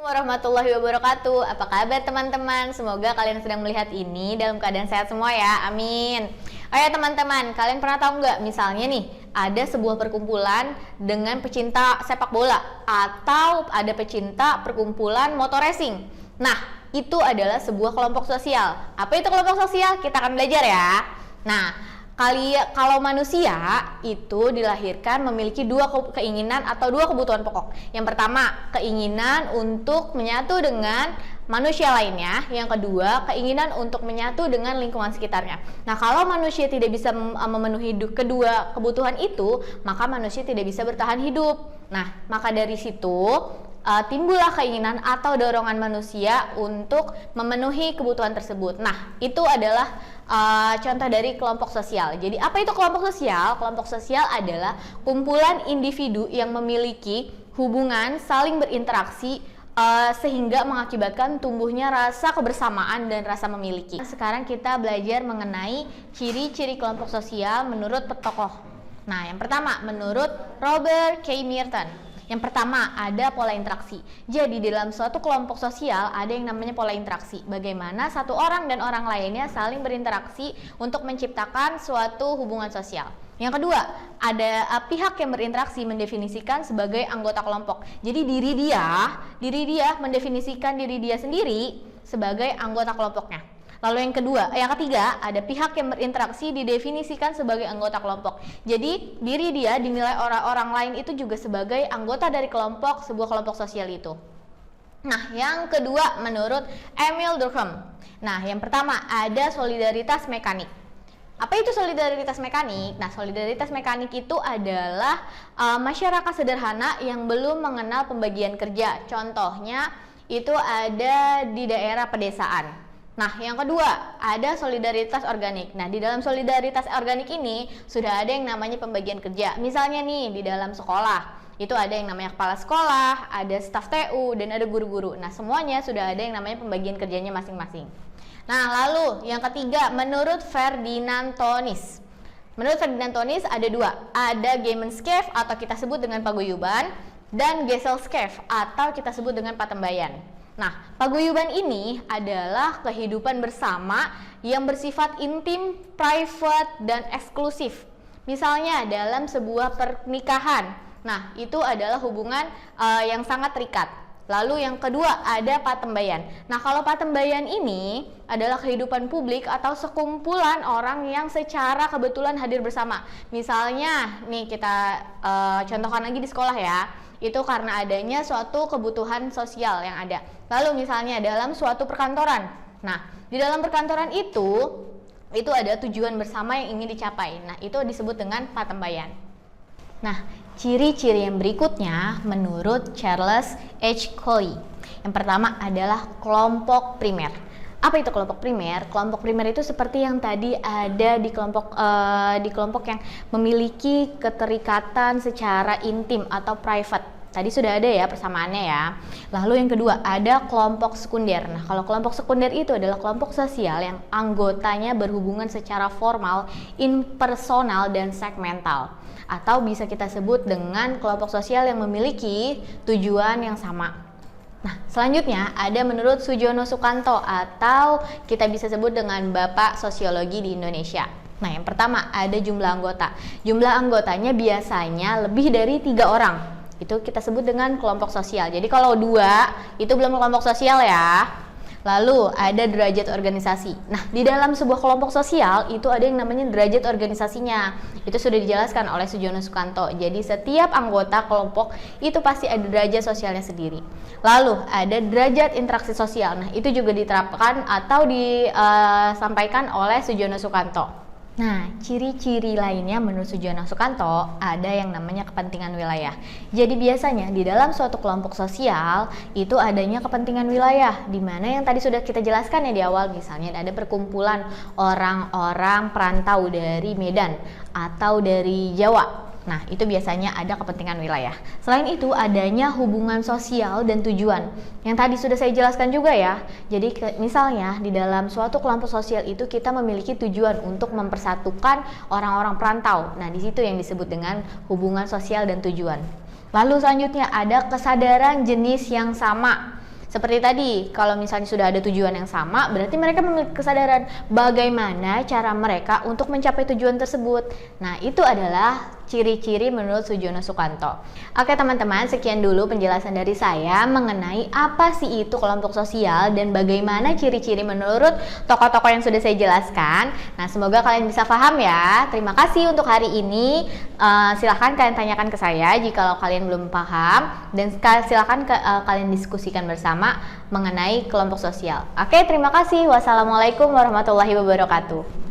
Warahmatullahi wabarakatuh. Apa kabar teman-teman? Semoga kalian sedang melihat ini dalam keadaan sehat semua ya. Amin. Oh ya teman-teman, kalian pernah tahu nggak misalnya nih ada sebuah perkumpulan dengan pecinta sepak bola atau ada pecinta perkumpulan motor racing. Nah, itu adalah sebuah kelompok sosial. Apa itu kelompok sosial? Kita akan belajar ya. Nah, kalau manusia itu dilahirkan memiliki dua keinginan atau dua kebutuhan pokok. Yang pertama, keinginan untuk menyatu dengan manusia lainnya. Yang kedua, keinginan untuk menyatu dengan lingkungan sekitarnya. Nah, kalau manusia tidak bisa memenuhi kedua kebutuhan itu, maka manusia tidak bisa bertahan hidup. Nah, maka dari situ timbullah keinginan atau dorongan manusia untuk memenuhi kebutuhan tersebut. Nah, itu adalah contoh dari kelompok sosial. Jadi, apa itu kelompok sosial? Kelompok sosial adalah kumpulan individu yang memiliki hubungan saling berinteraksi sehingga mengakibatkan tumbuhnya rasa kebersamaan dan rasa memiliki. Sekarang kita belajar mengenai ciri-ciri kelompok sosial menurut tokoh. Nah, yang pertama menurut Robert K. Merton. Yang pertama, ada pola interaksi. Jadi, dalam suatu kelompok sosial ada yang namanya pola interaksi. Bagaimana satu orang dan orang lainnya saling berinteraksi untuk menciptakan suatu hubungan sosial. Yang kedua, ada pihak yang berinteraksi mendefinisikan sebagai anggota kelompok. Jadi, diri dia mendefinisikan diri dia sendiri sebagai anggota kelompoknya. Lalu yang ketiga, ada pihak yang berinteraksi didefinisikan sebagai anggota kelompok. Jadi, diri dia dinilai orang-orang lain itu juga sebagai anggota dari sebuah kelompok sosial itu. Nah, yang kedua menurut Emil Durkheim. Nah, yang pertama ada solidaritas mekanik. Apa itu solidaritas mekanik? Nah, solidaritas mekanik itu adalah masyarakat sederhana yang belum mengenal pembagian kerja. Contohnya itu ada di daerah pedesaan. Nah, yang kedua, ada solidaritas organik. Nah, di dalam solidaritas organik ini sudah ada yang namanya pembagian kerja. Misalnya nih, di dalam sekolah, itu ada yang namanya kepala sekolah, ada staf TU, dan ada guru-guru. Nah, semuanya sudah ada yang namanya pembagian kerjanya masing-masing. Nah, lalu yang ketiga, menurut Ferdinand Tönnies. Menurut Ferdinand Tönnies ada dua. Ada Gemeinschaft atau kita sebut dengan paguyuban, dan Gesellschaft atau kita sebut dengan patembayan. Nah, paguyuban ini adalah kehidupan bersama yang bersifat intim, private, dan eksklusif. Misalnya dalam sebuah pernikahan. Nah, itu adalah hubungan yang sangat terikat. Lalu yang kedua ada patembayan. Nah, kalau patembayan ini adalah kehidupan publik atau sekumpulan orang yang secara kebetulan hadir bersama. Misalnya, nih kita contohkan lagi di sekolah ya. Itu karena adanya suatu kebutuhan sosial yang ada. Lalu misalnya dalam suatu perkantoran. Nah, di dalam perkantoran itu ada tujuan bersama yang ingin dicapai. Nah, itu disebut dengan patembayan. Nah, ciri-ciri yang berikutnya menurut Charles H. Coley. Yang pertama adalah kelompok primer. Apa itu kelompok primer? Kelompok primer itu seperti yang tadi ada di kelompok yang memiliki keterikatan secara intim atau private. Tadi sudah ada ya persamaannya ya. Lalu yang kedua ada kelompok sekunder. Nah, kalau kelompok sekunder itu adalah kelompok sosial yang anggotanya berhubungan secara formal, impersonal, dan segmental. Atau bisa kita sebut dengan kelompok sosial yang memiliki tujuan yang sama. Nah, selanjutnya ada menurut Sujono Sukanto atau kita bisa sebut dengan Bapak Sosiologi di Indonesia. Nah, yang pertama ada jumlah anggota. Jumlah anggotanya biasanya lebih dari 3 orang. Itu kita sebut dengan kelompok sosial. Jadi kalau 2 itu belum kelompok sosial ya. Lalu ada derajat organisasi. Nah, di dalam sebuah kelompok sosial itu ada yang namanya derajat organisasinya. Itu sudah dijelaskan oleh Sujono Sukanto. Jadi setiap anggota kelompok itu pasti ada derajat sosialnya sendiri. Lalu ada derajat interaksi sosial. Nah, itu juga diterapkan atau disampaikan oleh Sujono Sukanto. Nah, ciri-ciri lainnya menurut Sujono Sukanto ada yang namanya kepentingan wilayah. Jadi biasanya di dalam suatu kelompok sosial itu adanya kepentingan wilayah, di mana yang tadi sudah kita jelaskan ya di awal, misalnya ada perkumpulan orang-orang perantau dari Medan atau dari Jawa. Nah, itu biasanya ada kepentingan wilayah. Selain itu, adanya hubungan sosial dan tujuan. Yang tadi sudah saya jelaskan juga ya. Jadi, misalnya di dalam suatu kelompok sosial itu kita memiliki tujuan untuk mempersatukan orang-orang perantau. Nah, di situ yang disebut dengan hubungan sosial dan tujuan. Lalu selanjutnya ada kesadaran jenis yang sama. Seperti tadi, kalau misalnya sudah ada tujuan yang sama, berarti mereka memiliki kesadaran bagaimana cara mereka untuk mencapai tujuan tersebut. Nah, itu adalah ciri-ciri menurut Sujono Sukanto. Oke teman-teman, sekian dulu penjelasan dari saya mengenai apa sih itu kelompok sosial dan bagaimana ciri-ciri menurut tokoh-tokoh yang sudah saya jelaskan. Nah, semoga kalian bisa paham ya. Terima kasih untuk hari ini. Silahkan kalian tanyakan ke saya jika kalian belum paham, dan silahkan kalian diskusikan bersama mengenai kelompok sosial. Oke, terima kasih. Wassalamualaikum warahmatullahi wabarakatuh.